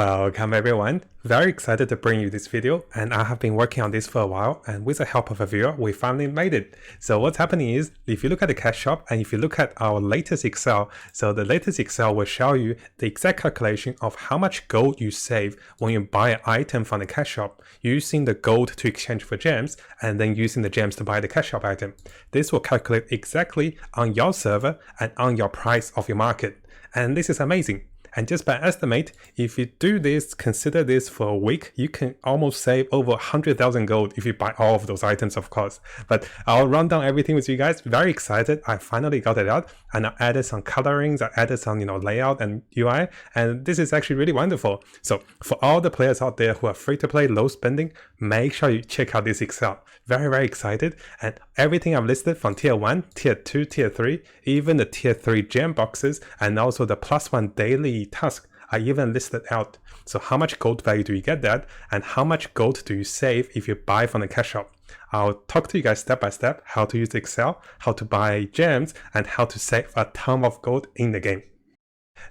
Welcome everyone, very excited to bring you this video, and I have been working on this for a while, and with the help of a viewer we finally made it. So what's happening is, if you look at the cash shop and if you look at our latest Excel, so the latest Excel will show you the exact calculation of how much gold you save when you buy an item from the cash shop, using the gold to exchange for gems and then using the gems to buy the cash shop item. This will calculate exactly on your server and on your price of your market, and this is amazing. And just by estimate, if you do this, consider this for a week, you can almost save over 100,000 gold if you buy all of those items, of course. But I'll run down everything with you guys. Very excited. I finally got it out, and I added some colorings, I added some, layout and UI, and this is actually really wonderful. So for all the players out there who are free to play, low spending, make sure you check out this Excel. Very, very excited. And everything I've listed from tier 1, tier 2, tier 3, even the tier 3 gem boxes, and also the +1 daily task are even listed out. So how much gold value do you get that, and how much gold do you save if you buy from the cash shop? I'll talk to you guys step by step how to use Excel, how to buy gems, and how to save a ton of gold in the game.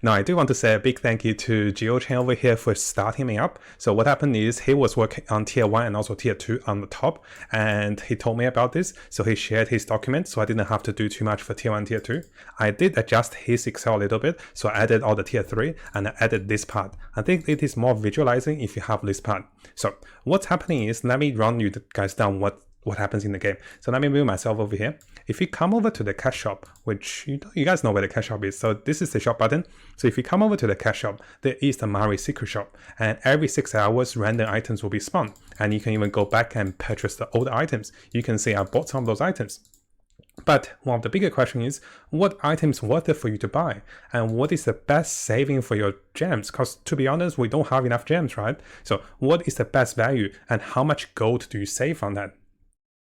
Now, I do want to say a big thank you to GeoChain over here for starting me up. So what happened is he was working on tier 1 and also tier 2 on the top, and he told me about this. So he shared his document, so I didn't have to do too much for tier 1, tier 2. I did adjust his Excel a little bit, so I added all the tier 3 and I added this part. I think it is more visualizing if you have this part. So what's happening is, let me run you guys down what happens in the game. So let me move myself over here. If you come over to the cash shop, which you guys know where the cash shop is, so this is the shop button. So if you come over to the cash shop, there is the Mari secret shop, and every 6 hours random items will be spawned, and you can even go back and purchase the old items. You can see I bought some of those items. But one of the bigger question is, what items worth it for you to buy, and what is the best saving for your gems? Because to be honest, we don't have enough gems, right? So what is the best value, and how much gold do you save on that?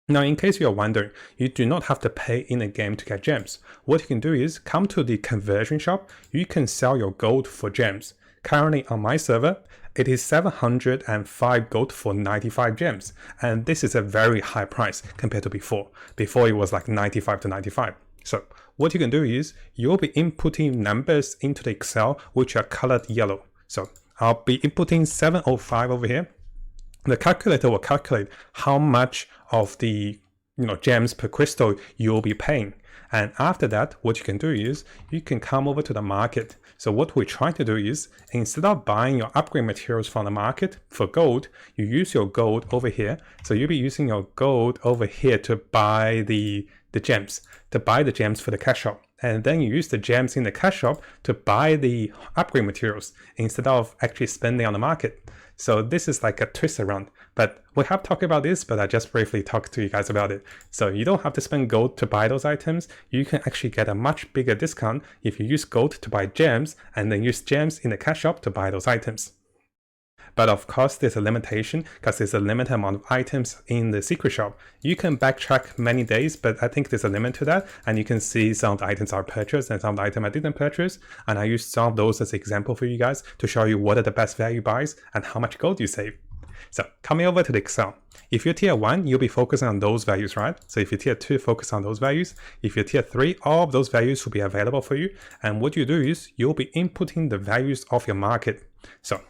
Now, in case you're wondering, you do not have to pay in a game to get gems. What you can do is come to the conversion shop. You can sell your gold for gems. Currently on my server, it is 705 gold for 95 gems. And this is a very high price compared to before. Before it was like 95 to 95. So what you can do is you'll be inputting numbers into the Excel which are colored yellow. So I'll be inputting 705 over here. The calculator will calculate how much of the gems per crystal you'll be paying. And after that, what you can do is you can come over to the market. So what we're trying to do is, instead of buying your upgrade materials from the market for gold, you use your gold over here. So you'll be using your gold over here to buy the gems, for the cash shop. And then you use the gems in the cash shop to buy the upgrade materials instead of actually spending on the market. So this is like a twist around, but we have talked about this, but I just briefly talked to you guys about it. So you don't have to spend gold to buy those items. You can actually get a much bigger discount if you use gold to buy gems and then use gems in the cash shop to buy those items. But of course, there's a limitation because there's a limited amount of items in the secret shop. You can backtrack many days, but I think there's a limit to that. And you can see some of the items are purchased and some of the items I didn't purchase. And I used some of those as an example for you guys to show you what are the best value buys and how much gold you save. So coming over to the Excel, if you're tier 1, you'll be focusing on those values, right? So if you're tier 2, focus on those values. If you're tier 3, all of those values will be available for you. And what you do is you'll be inputting the values of your market. So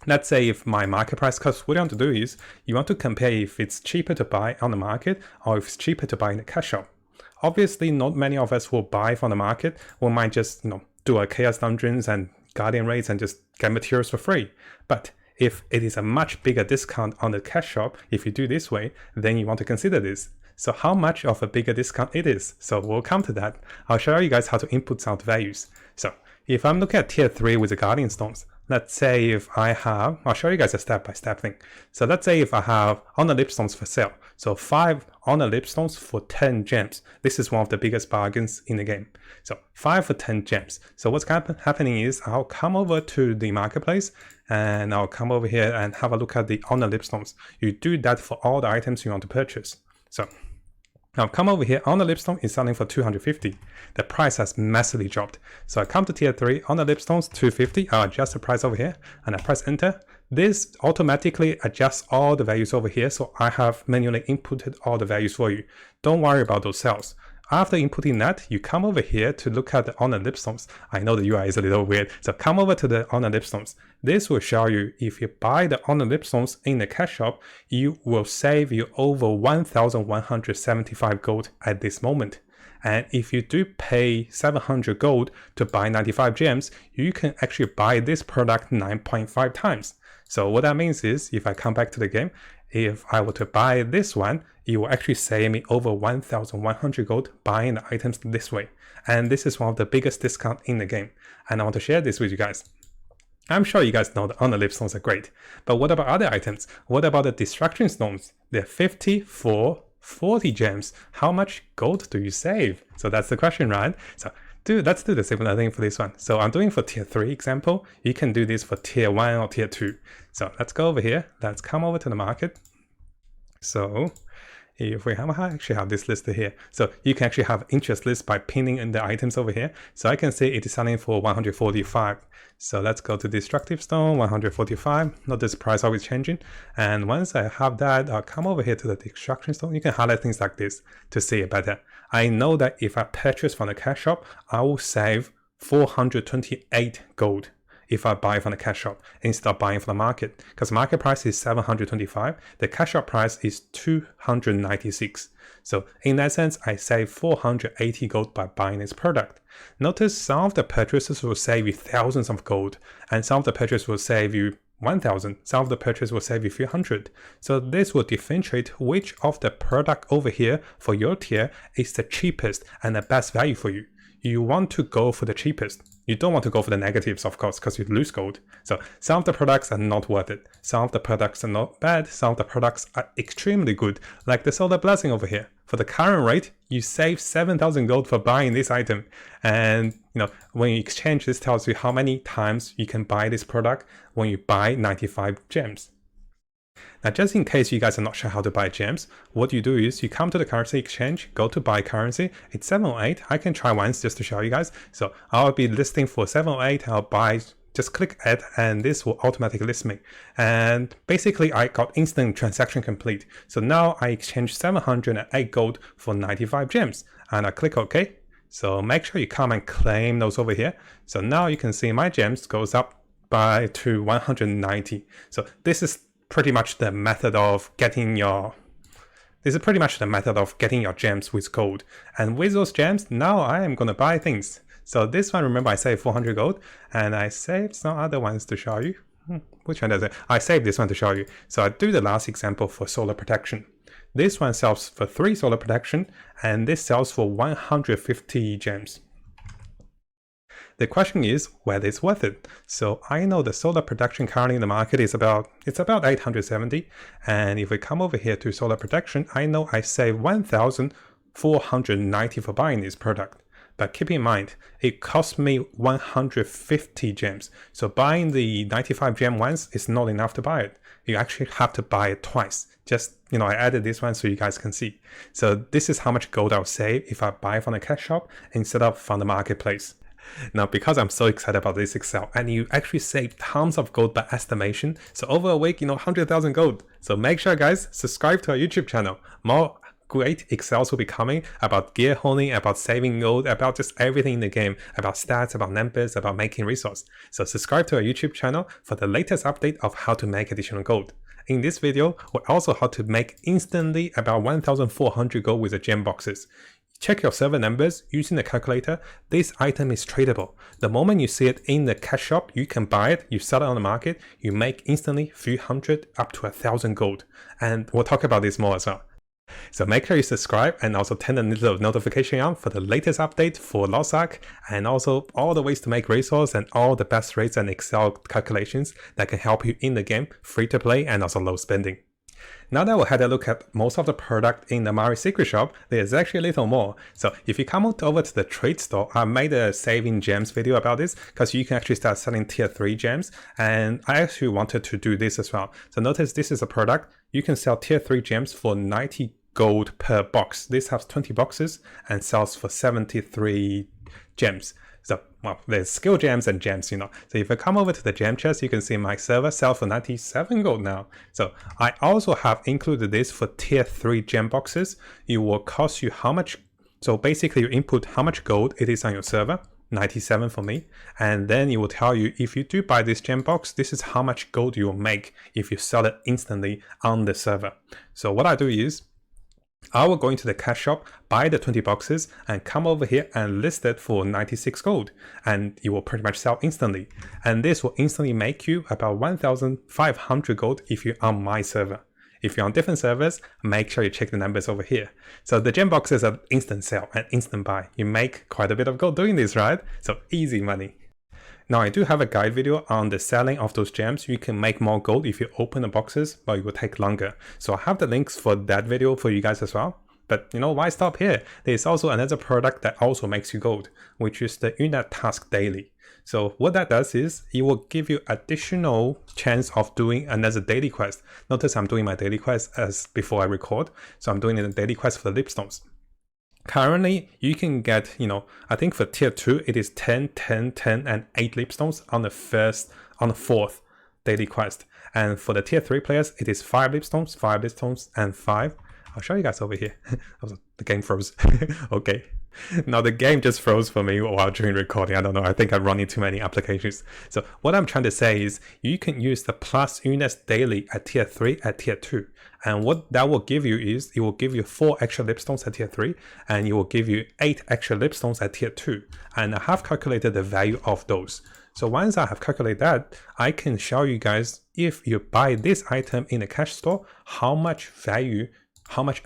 let's say if my market price, because what you want to do is you want to compare if it's cheaper to buy on the market or if it's cheaper to buy in the cash shop. Obviously, not many of us will buy from the market. We might just do a chaos dungeons and guardian raids and just get materials for free. But if it is a much bigger discount on the cash shop, if you do this way, then you want to consider this. So how much of a bigger discount it is? So we'll come to that. I'll show you guys how to input some values. So if I'm looking at tier 3 with the guardian stones, let's say if I have, I'll show you guys a step-by-step thing. So let's say if I have honor lipstones for sale. So 5 honor lipstones for 10 gems. This is one of the biggest bargains in the game. So 5 for 10 gems. So what's happening is I'll come over to the marketplace and I'll come over here and have a look at the honor lipstones. You do that for all the items you want to purchase. So now come over here, on the lipstone is selling for 250. The price has massively dropped. So I come to tier 3, on the lipstones 250, I'll adjust the price over here and I press enter. This automatically adjusts all the values over here, so I have manually inputted all the values for you. Don't worry about those cells. after inputting that, you come over here to look at the honor lipstones. I know the UI is a little weird, so come over to the honor lipstones. This will show you if you buy the honor lipstones in the cash shop, you will save you over 1,175 gold at this moment. And if you do pay 700 gold to buy 95 gems, you can actually buy this product 9.5 times. So what that means is, if I come back to the game, if I were to buy this one, it will actually save me over 1,100 gold buying the items this way. And this is one of the biggest discounts in the game. And I want to share this with you guys. I'm sure you guys know the honor lipstones are great. But what about other items? What about the destruction stones? They're 50 for 40 gems. How much gold do you save? So that's the question, right? So let's do the similar thing for this one. So I'm doing for tier 3 example. You can do this for tier 1 or tier 2. So let's go over here. Let's come over to the market. So if we actually have this list here. So you can actually have interest list by pinning in the items over here. So I can see it is selling for 145. So let's go to destructive stone, 145. Notice the price always changing. And once I have that, I'll come over here to the destruction stone. You can highlight things like this to see it better. I know that if I purchase from the cash shop, I will save 428 gold if I buy from the cash shop instead of buying from the market, because market price is 725, the cash shop price is 296. So in that sense, I save 480 gold by buying this product. Notice some of the purchases will save you thousands of gold, and some of the purchases will save you 1,000. Some of the purchases will save you 300. So this will differentiate which of the product over here for your tier is the cheapest and the best value for you. You want to go for the cheapest. You don't want to go for the negatives, of course, because you lose gold. So some of the products are not worth it. Some of the products are not bad. Some of the products are extremely good, like the Solar Blessing over here. For the current rate, you save 7,000 gold for buying this item. And when you exchange, this tells you how many times you can buy this product when you buy 95 gems. Now, just in case you guys are not sure how to buy gems, what you do is you come to the currency exchange, go to buy currency. It's 708. I can try once just to show you guys. So I'll be listing for 708. I'll buy, just click add, and this will automatically list me. And basically I got instant transaction complete. So now I exchange 708 gold for 95 gems, and I click OK. So make sure you come and claim those over here. So now you can see my gems goes up to 190. So this is pretty much the method of getting your gems with gold. And with those gems, now I am going to buy things. So this one, remember, I saved 400 gold, and I saved some other ones to show you. Which one does it? I saved this one to show you. So I do the last example for solar protection. This one sells for 3 solar protection, and this sells for 150 gems. The question is whether it's worth it. So I know the solar protection currently in the market is about 870. And if we come over here to solar protection, I know I save 1,490 for buying this product. But keep in mind, it cost me 150 gems. So buying the 95 gem ones is not enough to buy it. You actually have to buy it twice. Just, I added this one so you guys can see. So this is how much gold I'll save if I buy from the cash shop instead of from the marketplace. Now, because I'm so excited about this Excel, and you actually save tons of gold by estimation. So over a week, 100,000 gold. So make sure, guys, subscribe to our YouTube channel. More great Excels will be coming about gear honing, about saving gold, about just everything in the game, about stats, about numbers, about making resource. So subscribe to our YouTube channel for the latest update of how to make additional gold. In this video, we'll also how to make instantly about 1,400 gold with the gem boxes. Check your server numbers using the calculator. This item is tradable. The moment you see it in the cash shop, you can buy it, you sell it on the market, you make instantly 300 up to 1,000 gold. And we'll talk about this more as well. So make sure you subscribe and also turn the little notification on for the latest update for Lost Ark, and also all the ways to make resource and all the best rates and Excel calculations that can help you in the game, free to play and also low spending. Now that we had a look at most of the product in the Mari Secret Shop, there's actually a little more. So if you come over to the trade store, I made a saving gems video about this because you can actually start selling tier 3 gems, and I actually wanted to do this as well. So notice this is a product. You can sell tier 3 gems for 90 gold per box. This has 20 boxes and sells for 73 gems. So, well, there's skill gems and gems, So if I come over to the gem chest, you can see my server sells for 97 gold now. So I also have included this for tier 3 gem boxes. It will cost you how much So basically you input how much gold it is on your server, 97 for me, and then it will tell you if you do buy this gem box, this is how much gold you will make if you sell it instantly on the server. So what I do is I will go into the cash shop, buy the 20 boxes, and come over here and list it for 96 gold, and it will pretty much sell instantly. And this will instantly make you about 1,500 gold if you're on my server. If you're on different servers, make sure you check the numbers over here. So the gem boxes are instant sell and instant buy. You make quite a bit of gold doing this, right? So easy money. Now I do have a guide video on the selling of those gems. You can make more gold if you open the boxes, but it will take longer. So I have the links for that video for you guys as well. But you know, why stop here? There's also another product that also makes you gold, which is the Unit Task Daily. So what that does is it will give you additional chance of doing another daily quest. Notice I'm doing my daily quest as before I record. So I'm doing the daily quest for the lipstones. Currently, you can get, I think for tier 2, it is 10, 10, 10, and 8 lipstones on the fourth daily quest. And for the tier 3 players, it is 5 lipstones, and 5. I'll show you guys over here. The game froze. Okay. Now the game just froze for me while during recording. I don't know. I think I'm running too many applications. So what I'm trying to say is you can use the plus units daily at tier 3 at tier 2. And what that will give you is it will give you 4 extra lipstones at tier 3 and it will give you 8 extra lipstones at tier 2. And I have calculated the value of those. So once I have calculated that, I can show you guys if you buy this item in the cash store, how much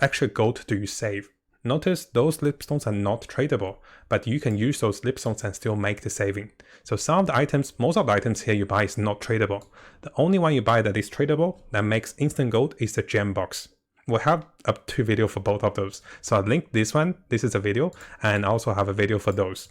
extra gold do you save? Notice those lipstones are not tradable, but you can use those lipstones and still make the saving. So some of the items, most of the items here you buy is not tradable. The only one you buy that is tradable, that makes instant gold, is the gem box. We'll have up to video for both of those. So I'll link this one, this is a video, and I also have a video for those.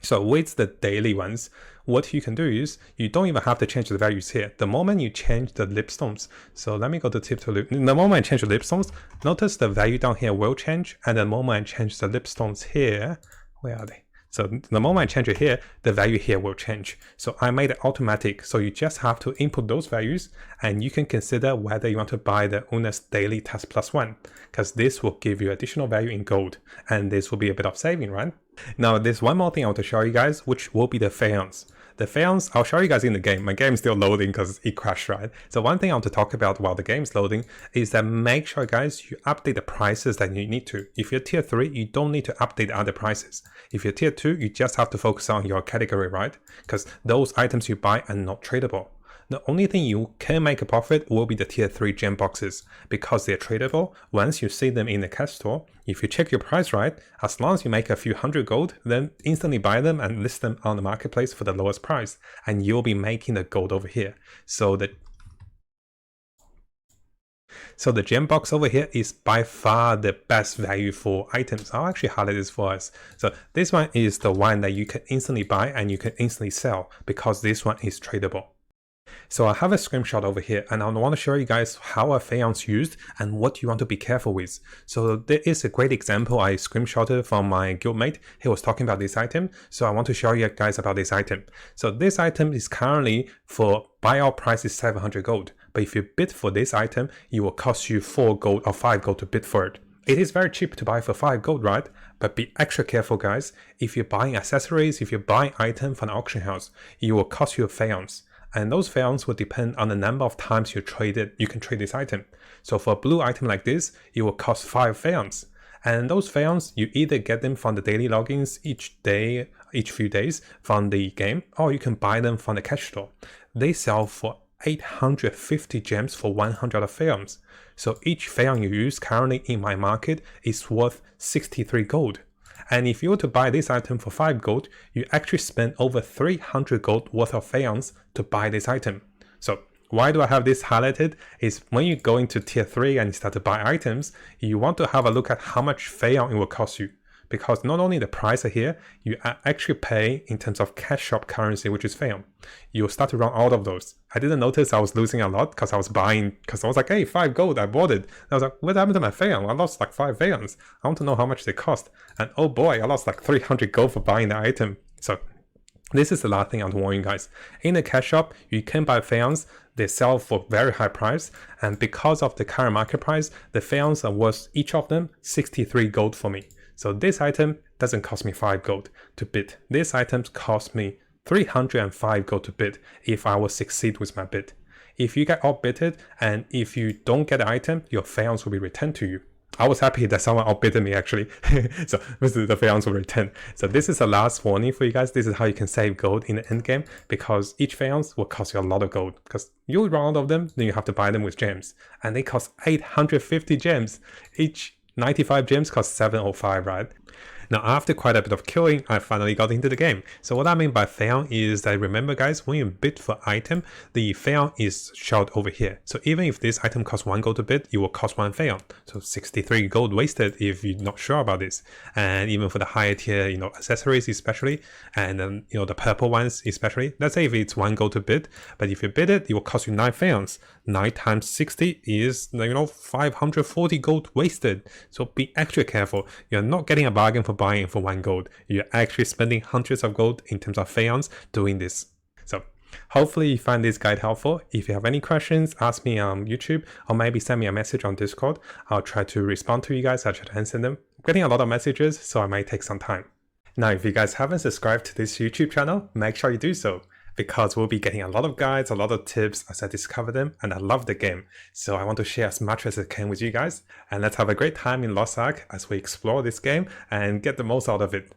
So with the daily ones, what you can do is you don't even have to change the values here. The moment you change the lipstones, so let me go to tip to lip. The moment I change the lipstones, notice the value down here will change, and the moment I change the lipstones here, where are they? So the moment I change it here, the value here will change. So I made it automatic. So you just have to input those values and you can consider whether you want to buy the Una's Daily Task Plus 1, because this will give you additional value in gold and this will be a bit of saving, right? Now there's one more thing I want to show you guys, which will be the Pheons. The Pheons, I'll show you guys in the game. My game is still loading because it crashed, right? So one thing I want to talk about while the game is loading is that make sure, guys, you update the prices that you need to. If you're tier 3, you don't need to update other prices. If you're tier 2, you just have to focus on your category, right? Because those items you buy are not tradable. The only thing you can make a profit will be the tier 3 gem boxes because they're tradable. Once you see them in the cash store, if you check your price right, as long as you make a few hundred gold, then instantly buy them and list them on the marketplace for the lowest price, and you'll be making the gold over here. So the gem box over here is by far the best value for items. I'll actually highlight this for us. So this one is the one that you can instantly buy and you can instantly sell because this one is tradable. So I have a screenshot over here and I want to show you guys how a Pheon's used and what you want to be careful with. So there is a great example I screenshotted from my guildmate. He was talking about this item. So I want to show you guys about this item. So this item is currently for buyout price is 700 gold. But if you bid for this item, it will cost you 4 gold or 5 gold to bid for it. It is very cheap to buy for 5 gold, right? But be extra careful, guys. If you're buying accessories, if you're buying items from an auction house, it will cost you a Pheon's. And those Pheons will depend on the number of times you can trade this item. So for a blue item like this, it will cost 5 Pheons. And those Pheons, you either get them from the daily logins each few days from the game, or you can buy them from the cash store. They sell for 850 gems for 100 Pheons. So each Pheon you use currently in my market is worth 63 gold. And if you were to buy this item for 5 gold, you actually spend over 300 gold worth of Pheons to buy this item. So why do I have this highlighted? Is when you go into tier 3 and you start to buy items, you want to have a look at how much Pheon it will cost you. Because not only the price here, you actually pay in terms of cash shop currency, which is Pheon. You'll start to run out of those. I didn't notice I was losing a lot because I was buying, because I was like, hey, 5 gold, I bought it. And I was like, what happened to my Pheon? I lost like 5 Pheons. I want to know how much they cost. And oh boy, I lost like 300 gold for buying the item. So this is the last thing I want to warn you guys. In the cash shop, you can buy Pheons. They sell for very high price. And because of the current market price, the Pheons are worth each of them 63 gold for me. So this item doesn't cost me 5 gold to bid. This item cost me 305 gold to bid if I will succeed with my bid. If you get outbidded and if you don't get the item, your Pheons will be returned to you. I was happy that someone outbidded me actually. So the Pheons will return. So this is the last warning for you guys. This is how you can save gold in the end game, because each Pheons will cost you a lot of gold. Because you run out of them, then you have to buy them with gems. And they cost 850 gems. Each 95 gems cost 705, right? Now, after quite a bit of killing, I finally got into the game. So what I mean by Pheon is that, remember guys, when you bid for item, the Pheon is shown over here. So even if this item costs 1 gold to bid, it will cost 1 Pheon. So 63 gold wasted if you're not sure about this. And even for the higher tier, accessories especially, and then, the purple ones especially. Let's say if it's 1 gold to bid, but if you bid it, it will cost you 9 Pheons. 9 times 60 is, 540 gold wasted. So be extra careful. You're not getting a bargain for buying for 1 gold. You're actually spending hundreds of gold in terms of Pheons doing this. So hopefully you find this guide helpful. If you have any questions, ask me on YouTube or maybe send me a message on Discord. I'll try to respond to you guys. I'll try to answer them. I'm getting a lot of messages, so I might take some time. Now, if you guys haven't subscribed to this YouTube channel, make sure you do so, because we'll be getting a lot of guides, a lot of tips as I discover them, and I love the game. So I want to share as much as I can with you guys, and let's have a great time in Lost Ark as we explore this game and get the most out of it.